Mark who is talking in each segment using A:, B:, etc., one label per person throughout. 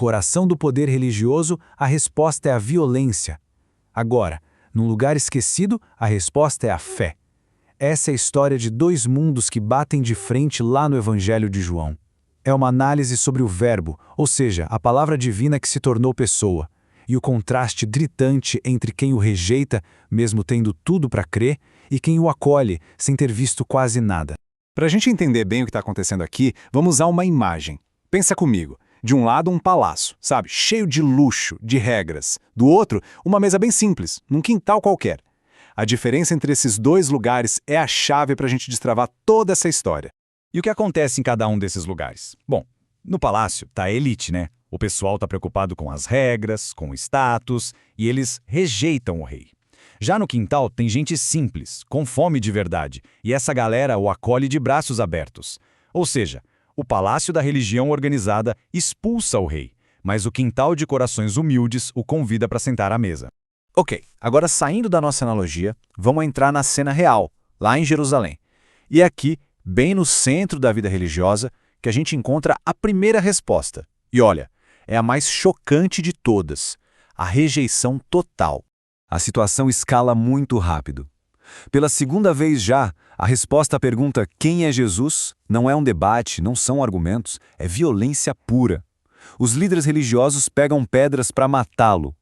A: coração do poder religioso, a resposta é a violência. Agora, num lugar esquecido, a resposta é a fé. Essa é a história de dois mundos que batem de frente lá no Evangelho de João. É uma análise sobre o Verbo, ou seja, a palavra divina que se tornou pessoa, e o contraste gritante entre quem o rejeita, mesmo tendo tudo para crer, e quem o acolhe, sem ter visto quase nada.
B: Para a gente entender bem o que está acontecendo aqui, vamos usar uma imagem. Pensa comigo. De um lado, um palácio, sabe? Cheio de luxo, de regras. Do outro, uma mesa bem simples, num quintal qualquer. A diferença entre esses dois lugares é a chave para a gente destravar toda essa história.
C: E o que acontece em cada um desses lugares? Bom, no palácio tá a elite, né? O pessoal tá preocupado com as regras, com o status, e eles rejeitam o rei. Já no quintal tem gente simples, com fome de verdade, e essa galera o acolhe de braços abertos. Ou seja, o palácio da religião organizada expulsa o rei, mas o quintal de corações humildes o convida para sentar à mesa.
B: Ok, agora saindo da nossa analogia, vamos entrar na cena real, lá em Jerusalém. E é aqui, bem no centro da vida religiosa, que a gente encontra a primeira resposta. E olha, é a mais chocante de todas: a rejeição total.
A: A situação escala muito rápido. Pela segunda vez já, a resposta à pergunta quem é Jesus não é um debate, não são argumentos, é violência pura. Os líderes religiosos pegam pedras para matá-lo.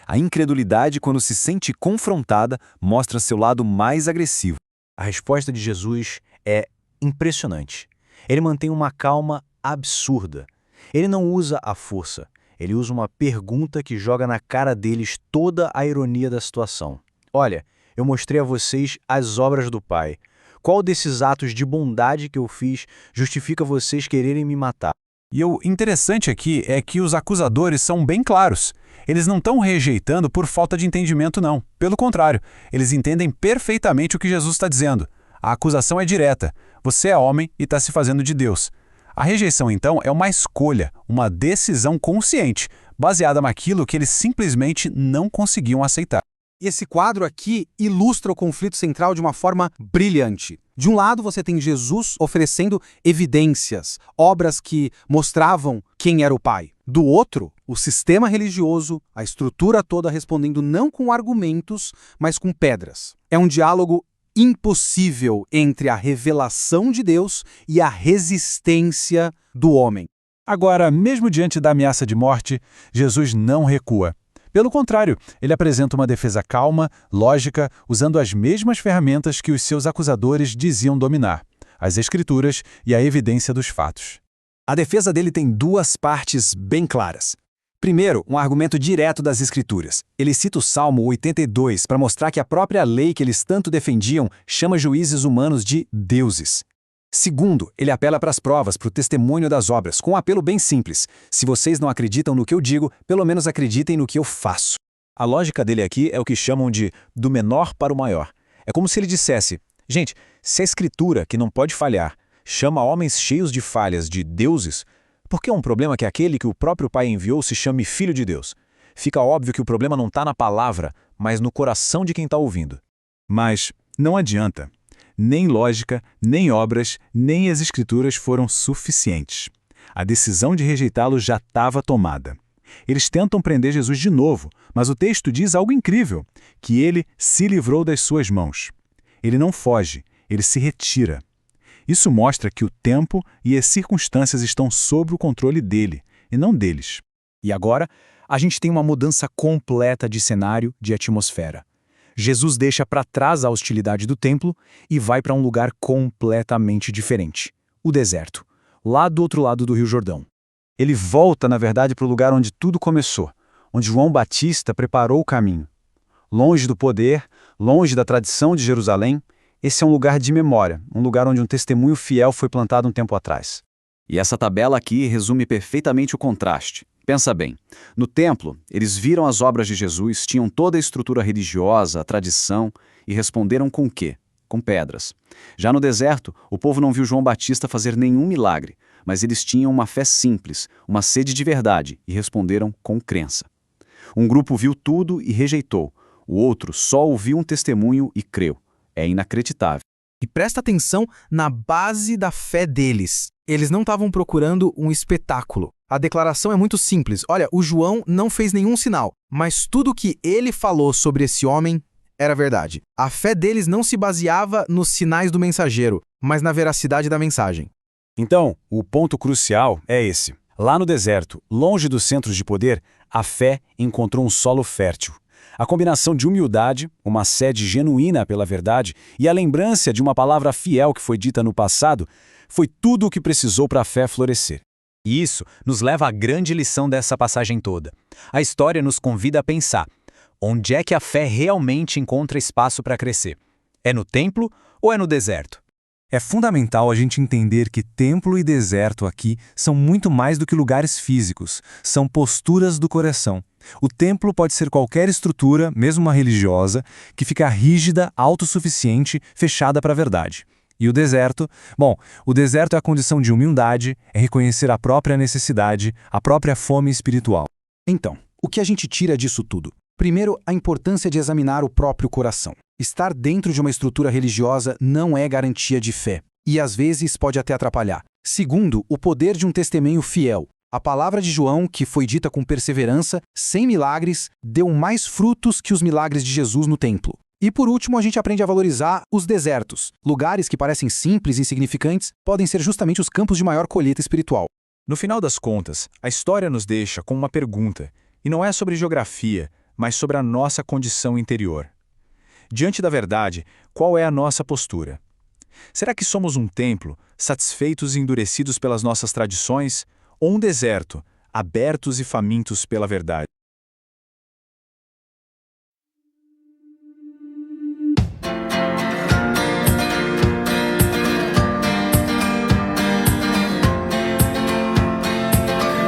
A: A incredulidade, quando se sente confrontada, mostra seu lado mais agressivo.
D: A resposta de Jesus é impressionante. Ele mantém uma calma absurda. Ele não usa a força. Ele usa uma pergunta que joga na cara deles toda a ironia da situação. Olha, eu mostrei a vocês as obras do Pai. Qual desses atos de bondade que eu fiz justifica vocês quererem me matar?
B: E o interessante aqui é que os acusadores são bem claros. Eles não estão rejeitando por falta de entendimento, não. Pelo contrário, eles entendem perfeitamente o que Jesus está dizendo. A acusação é direta. Você é homem e está se fazendo de Deus. A rejeição, então, é uma escolha, uma decisão consciente, baseada naquilo que eles simplesmente não conseguiam aceitar.
E: E esse quadro aqui ilustra o conflito central de uma forma brilhante. De um lado, você tem Jesus oferecendo evidências, obras que mostravam quem era o Pai. Do outro, o sistema religioso, a estrutura toda respondendo não com argumentos, mas com pedras. É um diálogo impossível entre a revelação de Deus e a resistência do homem.
B: Agora, mesmo diante da ameaça de morte, Jesus não recua. Pelo contrário, ele apresenta uma defesa calma, lógica, usando as mesmas ferramentas que os seus acusadores diziam dominar: as Escrituras e a evidência dos fatos.
A: A defesa dele tem duas partes bem claras. Primeiro, um argumento direto das Escrituras. Ele cita o Salmo 82 para mostrar que a própria lei que eles tanto defendiam chama juízes humanos de deuses. Segundo, ele apela para as provas, para o testemunho das obras, com um apelo bem simples: se vocês não acreditam no que eu digo, pelo menos acreditem no que eu faço. A lógica dele aqui é o que chamam de do menor para o maior. É como se ele dissesse: gente, se a Escritura, que não pode falhar, chama homens cheios de falhas de deuses, por que é um problema que aquele que o próprio Pai enviou se chame Filho de Deus? Fica óbvio que o problema não está na palavra, mas no coração de quem está ouvindo.
B: Mas não adianta. Nem lógica, nem obras, nem as Escrituras foram suficientes. A decisão de rejeitá-lo já estava tomada. Eles tentam prender Jesus de novo, mas o texto diz algo incrível, que ele se livrou das suas mãos. Ele não foge, ele se retira. Isso mostra que o tempo e as circunstâncias estão sob o controle dele, e não deles.
A: E agora, a gente tem uma mudança completa de cenário, de atmosfera. Jesus deixa para trás a hostilidade do templo e vai para um lugar completamente diferente: o deserto, lá do outro lado do Rio Jordão. Ele volta, na verdade, para o lugar onde tudo começou, onde João Batista preparou o caminho. Longe do poder, longe da tradição de Jerusalém, esse é um lugar de memória, um lugar onde um testemunho fiel foi plantado um tempo atrás.
F: E essa tabela aqui resume perfeitamente o contraste. Pensa bem, no templo, eles viram as obras de Jesus, tinham toda a estrutura religiosa, a tradição, e responderam com o quê? Com pedras. Já no deserto, o povo não viu João Batista fazer nenhum milagre, mas eles tinham uma fé simples, uma sede de verdade, e responderam com crença. Um grupo viu tudo e rejeitou, o outro só ouviu um testemunho e creu. É inacreditável.
E: E presta atenção na base da fé deles. Eles não estavam procurando um espetáculo. A declaração é muito simples. Olha, o João não fez nenhum sinal, mas tudo que ele falou sobre esse homem era verdade. A fé deles não se baseava nos sinais do mensageiro, mas na veracidade da mensagem.
B: Então, o ponto crucial é esse. Lá no deserto, longe dos centros de poder, a fé encontrou um solo fértil. A combinação de humildade, uma sede genuína pela verdade e a lembrança de uma palavra fiel que foi dita no passado foi tudo o que precisou para a fé florescer.
C: E isso nos leva à grande lição dessa passagem toda. A história nos convida a pensar: onde é que a fé realmente encontra espaço para crescer? É no templo ou é no deserto?
A: É fundamental a gente entender que templo e deserto aqui são muito mais do que lugares físicos, são posturas do coração. O templo pode ser qualquer estrutura, mesmo uma religiosa, que fica rígida, autossuficiente, fechada para a verdade. E o deserto? Bom, o deserto é a condição de humildade, é reconhecer a própria necessidade, a própria fome espiritual. Então, o que a gente tira disso tudo? Primeiro, a importância de examinar o próprio coração. Estar dentro de uma estrutura religiosa não é garantia de fé, e às vezes pode até atrapalhar. Segundo, o poder de um testemunho fiel. A palavra de João, que foi dita com perseverança, sem milagres, deu mais frutos que os milagres de Jesus no templo. E por último, a gente aprende a valorizar os desertos. Lugares que parecem simples e insignificantes podem ser justamente os campos de maior colheita espiritual.
B: No final das contas, a história nos deixa com uma pergunta, e não é sobre geografia, mas sobre a nossa condição interior. Diante da verdade, qual é a nossa postura? Será que somos um templo, satisfeitos e endurecidos pelas nossas tradições, ou um deserto, abertos e famintos pela verdade?